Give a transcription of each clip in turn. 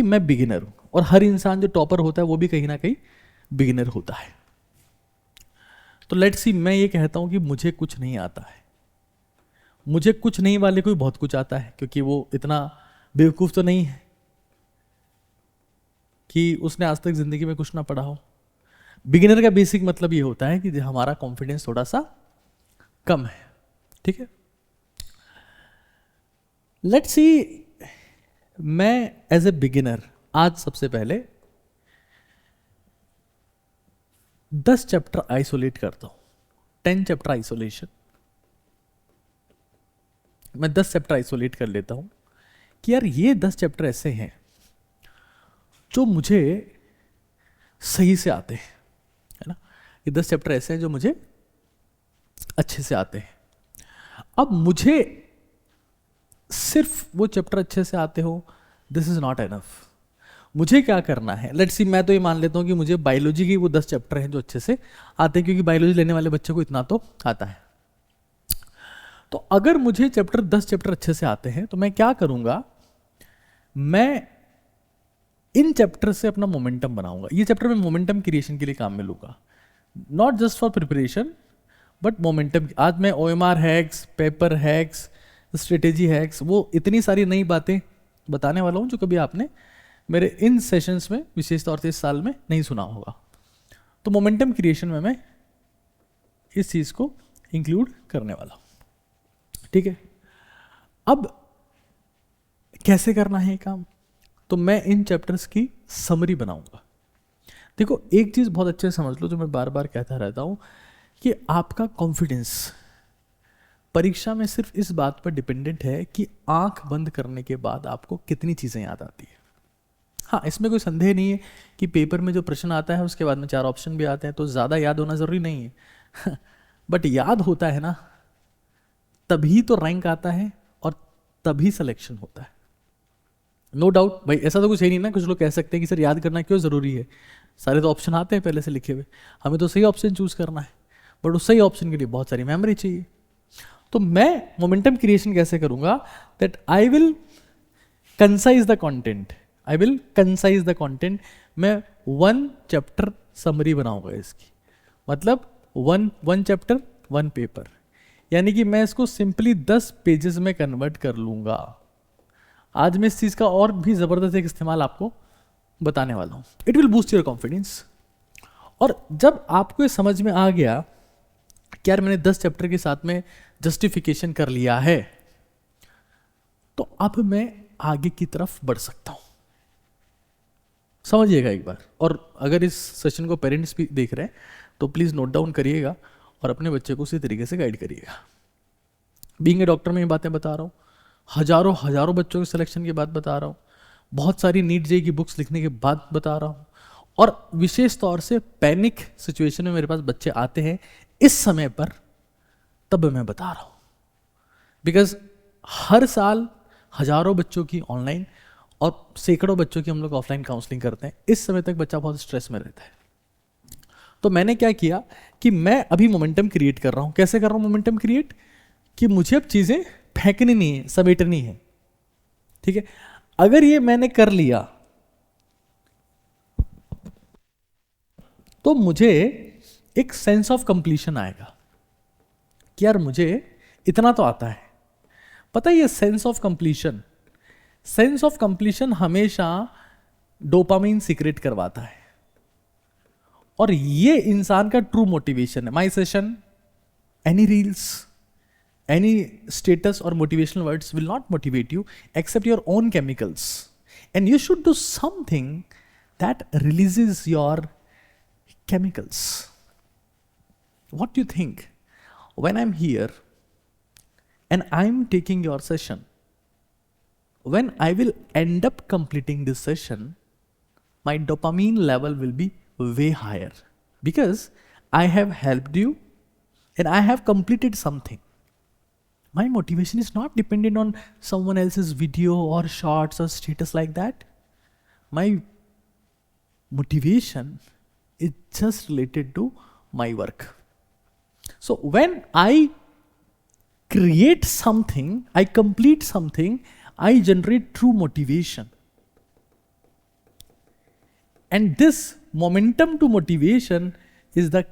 मैं बिगिनर हूं, और हर इंसान जो टॉपर होता है वो भी कहीं ना कहीं बिगिनर होता है। तो लेट्स सी, मैं ये कहता हूं कि मुझे कुछ नहीं आता है। मुझे कुछ नहीं वाले को भी बहुत कुछ आता है, क्योंकि वो इतना बेवकूफ तो नहीं है कि उसने आज तक जिंदगी में कुछ ना पढ़ा हो। बिगिनर का बेसिक मतलब ये होता है कि हमारा कॉन्फिडेंस थोड़ा सा कम है, ठीक है। लेट्स सी, मैं एज ए बिगिनर आज सबसे पहले 10 चैप्टर आइसोलेट करता हूं, 10 चैप्टर आइसोलेशन। मैं 10 चैप्टर आइसोलेट कर लेता हूं कि यार ये 10 चैप्टर ऐसे हैं जो मुझे सही से आते हैं, है ना। ये 10 चैप्टर ऐसे हैं जो मुझे अच्छे से आते हैं। अब मुझे सिर्फ वो चैप्टर अच्छे से आते हो, दिस इज नॉट एनफ। मुझे क्या करना है, लेट्स सी, मैं तो ये मान लेता हूं कि मुझे बायोलॉजी की वो 10 चैप्टर हैं जो अच्छे से आते हैं, क्योंकि बायोलॉजी लेने वाले बच्चे को इतना तो आता है। तो अगर मुझे 10 चैप्टर अच्छे से आते हैं तो मैं क्या करूंगा, मैं इन चैप्टर से अपना मोमेंटम बनाऊंगा। ये चैप्टर मैं मोमेंटम क्रिएशन के लिए काम में लूंगा, not just for preparation but momentum. आज मैं OMR hacks, paper hacks, strategy hacks, वो इतनी सारी नई बातें बताने वाला हूं जो कभी आपने मेरे इन सेशंस में, विशेष तौर से इस साल में, नहीं सुना होगा। तो मोमेंटम क्रिएशन में मैं इस चीज को इंक्लूड करने वाला हूं, ठीक है। अब कैसे करना है ये काम, तो मैं इन चैप्टर्स की समरी बनाऊंगा। देखो, एक चीज बहुत अच्छे से समझ लो, जो मैं बार बार कहता रहता हूं, कि आपका कॉन्फिडेंस परीक्षा में सिर्फ इस बात पर डिपेंडेंट है कि आंख बंद करने के बाद आपको कितनी चीजें याद आती है। हाँ, इसमें कोई संदेह नहीं है कि पेपर में जो प्रश्न आता है उसके बाद में 4 ऑप्शन भी आते हैं, तो ज्यादा याद होना जरूरी नहीं है बट याद होता है ना, तभी तो रैंक आता है और तभी सिलेक्शन होता है। नो डाउट भाई, ऐसा तो कुछ है नहीं ना। कुछ लोग कह सकते हैं कि सर याद करना क्यों जरूरी है, सारे तो ऑप्शन आते हैं पहले से लिखे हुए, हमें तो सही ऑप्शन चूज करना है। बट उस सही ऑप्शन के लिए बहुत सारी मेमोरी चाहिए। तो मैं मोमेंटम क्रिएशन कैसे करूंगा, that I will concise the content, I will concise the content. मैं 1 चैप्टर समरी बनाऊंगा इसकी, मतलब 1 चैप्टर 1 पेपर, यानी कि मैं इसको सिंपली 10 पेजेस में कन्वर्ट कर लूंगा। आज मैं इस चीज का और भी जबरदस्त एक इस्तेमाल आपको बताने वाला हूं। It will boost your confidence. और जब आपको ये समझ में आ गया कि यार मैंने 10 चैप्टर के साथ में जस्टिफिकेशन कर लिया है, तो अब मैं आगे की तरफ बढ़ सकता हूं। समझिएगा एक बार। और अगर इस सेशन को पेरेंट्स भी देख रहे हैं तो प्लीज नोट डाउन करिएगा और अपने बच्चे को उसी तरीके से गाइड करिएगा। बीइंग ए डॉक्टर में ये बातें बता रहा हूँ, हजारों बच्चों के सिलेक्शन के बाद बता रहा हूँ, बहुत सारी नीट जेईई की बुक्स लिखने के बाद बता रहा हूँ, और विशेष तौर से पैनिक सिचुएशन में मेरे पास बच्चे आते हैं इस समय पर, तब मैं बता रहा हूँ। बिकॉज हर साल हजारों बच्चों की ऑनलाइन और सैकड़ों बच्चों की हम लोग ऑफलाइन काउंसलिंग करते हैं। इस समय तक बच्चा बहुत स्ट्रेस में रहता है। तो मैंने क्या किया कि मैं अभी मोमेंटम क्रिएट कर रहा हूं। कैसे कर रहा हूं मोमेंटम क्रिएट, कि मुझे अब चीजें फेंकनी नहीं है, समेटनी है, ठीक है। अगर ये मैंने कर लिया तो मुझे एक सेंस ऑफ कंप्लीशन आएगा कि यार मुझे इतना तो आता है। पता है, ये सेंस ऑफ कंप्लीशन हमेशा डोपामिन सीक्रेट करवाता है, और ये इंसान का ट्रू मोटिवेशन है। My session, any reels, any status or motivational words will not motivate you except your own chemicals, and you should do something that releases your chemicals. What do you think when I'm here and I'm taking your session, when I will end up completing this session, my dopamine level will be way higher because I have helped you and I have completed something. My motivation is not dependent on someone else's video or shorts or status like that. My motivation is just related to my work. So when I create something, I complete something, I generate true motivation. And this momentum to motivation is the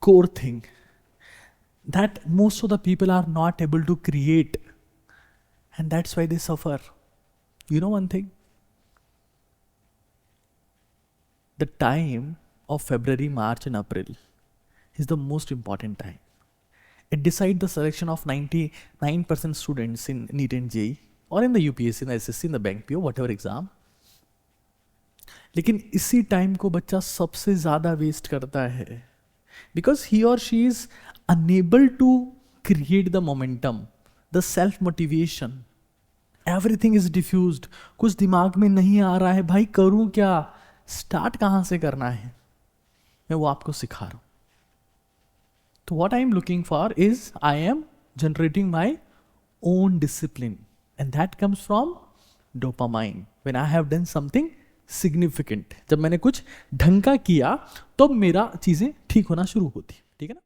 core thing that most of the people are not able to create, and that's why they suffer. You know one thing? The time of February, March and April is the most important time. It decides the selection of 99% students in NEET and JEE or in the UPSC, in the SSC, in the bank PO, whatever exam. लेकिन इसी time को बच्चा सबसे ज़्यादा waste करता है because he or she is unable to create the momentum, the self motivation. Everything is diffused. कुछ दिमाग में नहीं आ रहा है, भाई करूं क्या, स्टार्ट कहाँ से करना है, मैं वो आपको सिखा रहा हूँ. तो what I am looking for is I am generating my own discipline, and that comes from dopamine. When I have done something significant, जब मैंने कुछ ढंग का किया तो मेरा चीज़ें ठीक होना शुरू होती. ठीक है ना.